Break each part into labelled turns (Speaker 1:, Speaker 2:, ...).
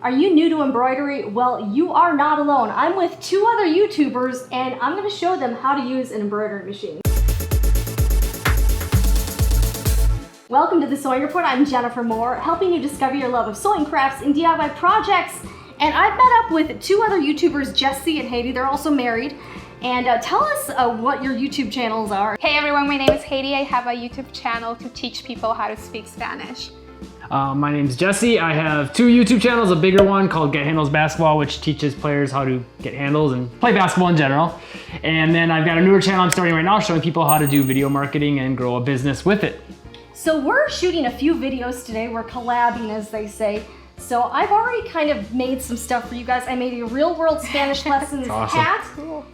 Speaker 1: Are you new to embroidery? Well, you are not alone. I'm with two other YouTubers and I'm going to show them how to use an embroidery machine. Welcome to the Sewing Report. I'm Jennifer Moore, helping you discover your love of sewing crafts and DIY projects. And I've met up with two other YouTubers, Jesse and Heydy. They're also married. And tell us what your YouTube channels are.
Speaker 2: Hey everyone, my name is Heydy. I have a YouTube channel to teach people how to speak Spanish.
Speaker 3: My name's Jesse. I have two YouTube channels, a bigger one called Get Handles Basketball, which teaches players how to get handles and play basketball in general. And then I've got a newer channel I'm starting right now showing people how to do video marketing and grow a business with it.
Speaker 1: So we're shooting a few videos today. We're collabing, as they say. So I've already kind of made some stuff for you guys. I made a real world Spanish lessons
Speaker 3: awesome.
Speaker 1: hat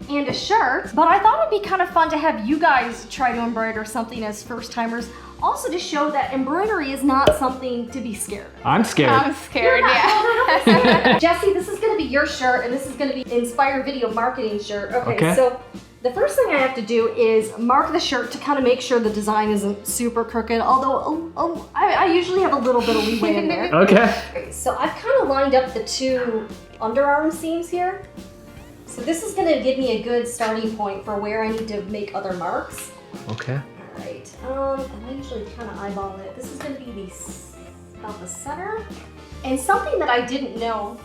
Speaker 1: and a shirt, but I thought it'd be kind of fun to have you guys try to embroider something as first timers. Also to show that embroidery is not something to be scared of.
Speaker 3: I'm scared.
Speaker 2: I'm scared, yeah.
Speaker 1: No, Jesse, this is gonna be your shirt and this is gonna be Inspire Video Marketing shirt. Okay, so the first thing I have to do is mark the shirt to kind of make sure the design isn't super crooked, although I usually have a little bit of leeway in there.
Speaker 3: Okay.
Speaker 1: So I've kind of lined up the two underarm seams here. So this is gonna give me a good starting point for where I need to make other marks.
Speaker 3: Okay.
Speaker 1: All right, and I usually kind of eyeball it. This is gonna be about the center. And something that I didn't know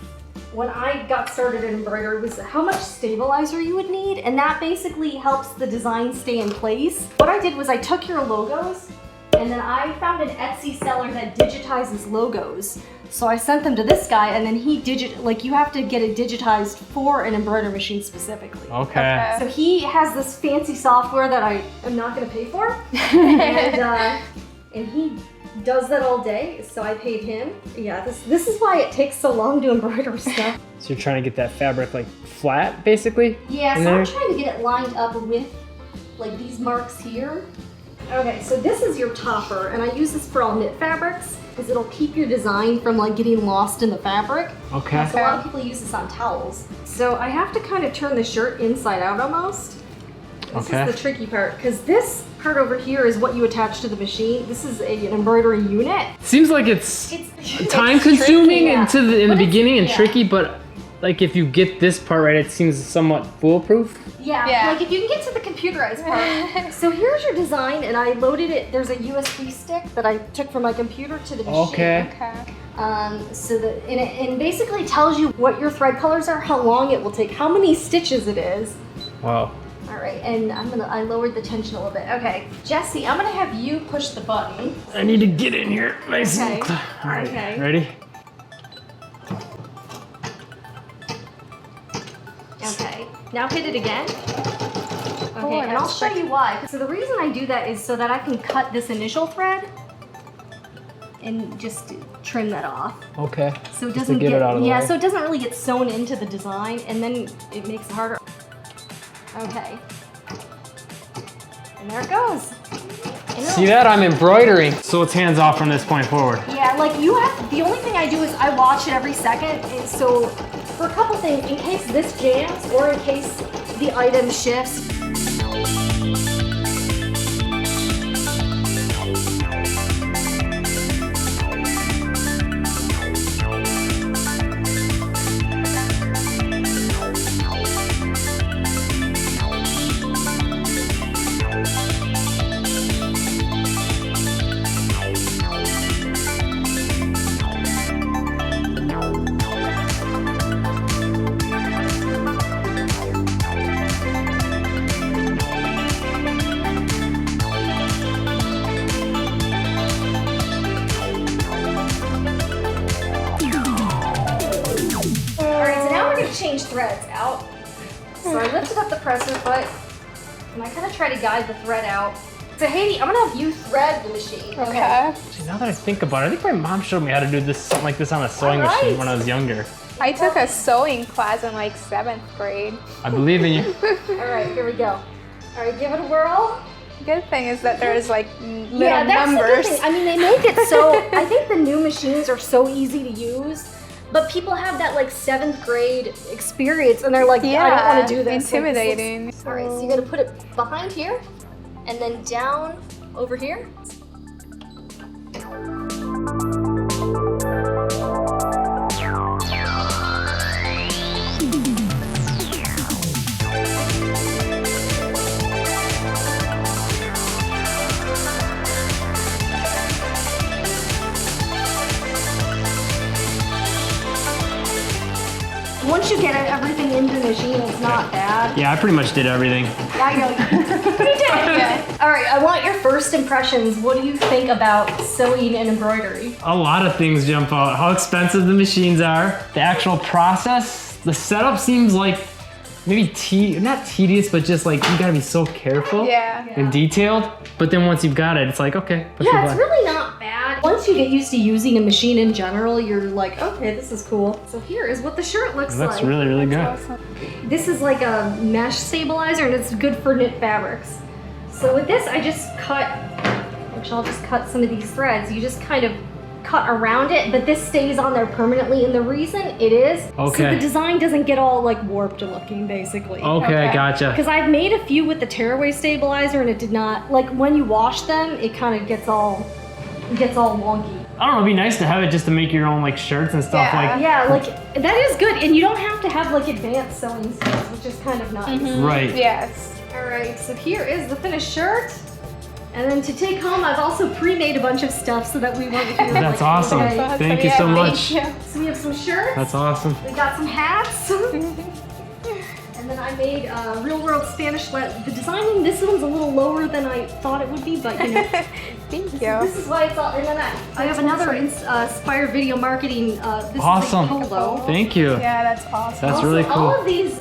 Speaker 1: when I got started in embroidery was how much stabilizer you would need, and that basically helps the design stay in place. What I did was I took your logos, and then I found an Etsy seller that digitizes logos. So I sent them to this guy, and then he you have to get it digitized for an embroidery machine specifically.
Speaker 3: Okay.
Speaker 1: So he has this fancy software that I am not gonna pay for, and he does that all day, so I paid him. Yeah, this is why it takes so long to embroider stuff.
Speaker 3: So you're trying to get that fabric like flat, basically?
Speaker 1: Yeah, so I'm trying to get it lined up with like these marks here. Okay, so this is your topper, and I use this for all knit fabrics because it'll keep your design from like getting lost in the fabric.
Speaker 3: Okay.
Speaker 1: So a lot of people use this on towels. So I have to kind of turn the shirt inside out almost. This is the tricky part, because this part over here is what you attach to the machine. This is an embroidery unit.
Speaker 3: Seems like it's time consuming in the beginning and tricky, but like if you get this part right, it seems somewhat foolproof.
Speaker 1: Yeah, like if you can get to the computerized part. So here's your design, and I loaded it. There's a USB stick that I took from my computer to the machine.
Speaker 3: Okay.
Speaker 1: And basically tells you what your thread colors are, how long it will take, how many stitches it is.
Speaker 3: Wow.
Speaker 1: All right, and I lowered the tension a little bit. Okay, Jesse, I'm gonna have you push the button.
Speaker 3: I need to get in here nice and
Speaker 1: Okay.
Speaker 3: All right,
Speaker 1: Okay.
Speaker 3: ready?
Speaker 1: Okay, now hit it again. Okay,
Speaker 2: Oh,
Speaker 1: and I'll show you why. So the reason I do that is so that I can cut this initial thread and just trim that off.
Speaker 3: Okay.
Speaker 1: So it
Speaker 3: Just
Speaker 1: doesn't
Speaker 3: to get it out of the way.
Speaker 1: so it doesn't really get sewn into the design, and then it makes it harder. Okay. And there it goes.
Speaker 3: See that? I'm embroidering. So it's hands off from this point forward.
Speaker 1: Yeah, like the only thing I do is I watch it every second. And so for a couple things, in case this jams or in case the item shifts. Change threads out. So I lifted up the presser foot and I kind of try to guide the thread out. So Heydy, I'm gonna have you thread the machine.
Speaker 2: Okay.
Speaker 3: See, now that I think about it, I think my mom showed me how to do this, something like this on a sewing machine when I was younger.
Speaker 2: I took a sewing class in like 7th grade.
Speaker 3: I believe in you.
Speaker 1: All right, here we go. All right, give it a whirl.
Speaker 2: Good thing is that there's like little
Speaker 1: that's
Speaker 2: numbers.
Speaker 1: The good thing. I mean, they make it so, I think the new machines are so easy to use. But people have that like 7th grade experience and they're like, I don't want to do this.
Speaker 2: Intimidating.
Speaker 1: All right, so you gotta put it behind here and then down over here. Once you get everything into the machine, it's not bad.
Speaker 3: Yeah, I pretty much did everything.
Speaker 1: I know you did. All right, I want your first impressions. What do you think about sewing and embroidery?
Speaker 3: A lot of things jump out. How expensive the machines are, the actual process, the setup seems like maybe not tedious, but just like you gotta be so careful and detailed. But then once you've got it, it's like, okay.
Speaker 1: Yeah, it's really not bad. Once you get used to using a machine in general, you're like, okay, this is cool. So here is what the shirt looks like.
Speaker 3: That's really, really good.
Speaker 2: Awesome.
Speaker 1: This is like a mesh stabilizer and it's good for knit fabrics. So with this, I just cut, which I'll just cut some of these threads. You just kind of cut around it, but this stays on there permanently. And the reason it is, so the design doesn't get all like warped looking, basically.
Speaker 3: Okay, gotcha.
Speaker 1: Because I've made a few with the tearaway stabilizer and it did not, like when you wash them, it kind of gets all wonky.
Speaker 3: I don't know, it'd be nice to have it just to make your own like shirts and stuff like.
Speaker 1: Yeah, like that is good. And you don't have to have like advanced sewing skills, which is kind of nice.
Speaker 3: Right.
Speaker 2: Yes.
Speaker 1: All right, so here is the finished shirt. And then to take home, I've also pre-made a bunch of stuff so that we won't feel
Speaker 3: That's
Speaker 1: like,
Speaker 3: awesome.
Speaker 1: okay.
Speaker 3: Thank you so much.
Speaker 2: Thank you.
Speaker 1: So we have some shirts.
Speaker 3: That's awesome.
Speaker 1: We got some hats. And then I made real world Spanish. The designing, this one's a little lower than I thought it would be, but you know.
Speaker 2: Thank you.
Speaker 1: This is why it's all, and then I have another Inspire Video Marketing. This
Speaker 3: Awesome.
Speaker 1: is a polo.
Speaker 3: Thank you.
Speaker 2: Yeah, that's awesome.
Speaker 3: That's
Speaker 1: Also,
Speaker 3: really cool.
Speaker 1: all of these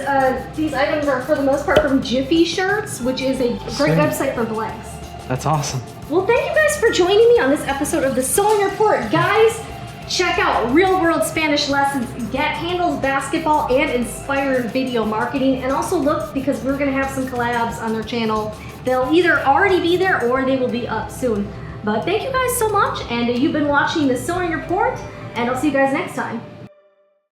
Speaker 1: items are for the most part from Jiffy Shirts, which is a great
Speaker 3: Sweet.
Speaker 1: website for blanks.
Speaker 3: That's awesome.
Speaker 1: Well, thank you guys for joining me on this episode of the Sewing Report. Guys, check out Real World Spanish Lessons, Get Handles Basketball, and Inspire Video Marketing. And also look, because we're gonna have some collabs on their channel. They'll either already be there or they will be up soon. But thank you guys so much, and you've been watching the Sewing Report, and I'll see you guys next time.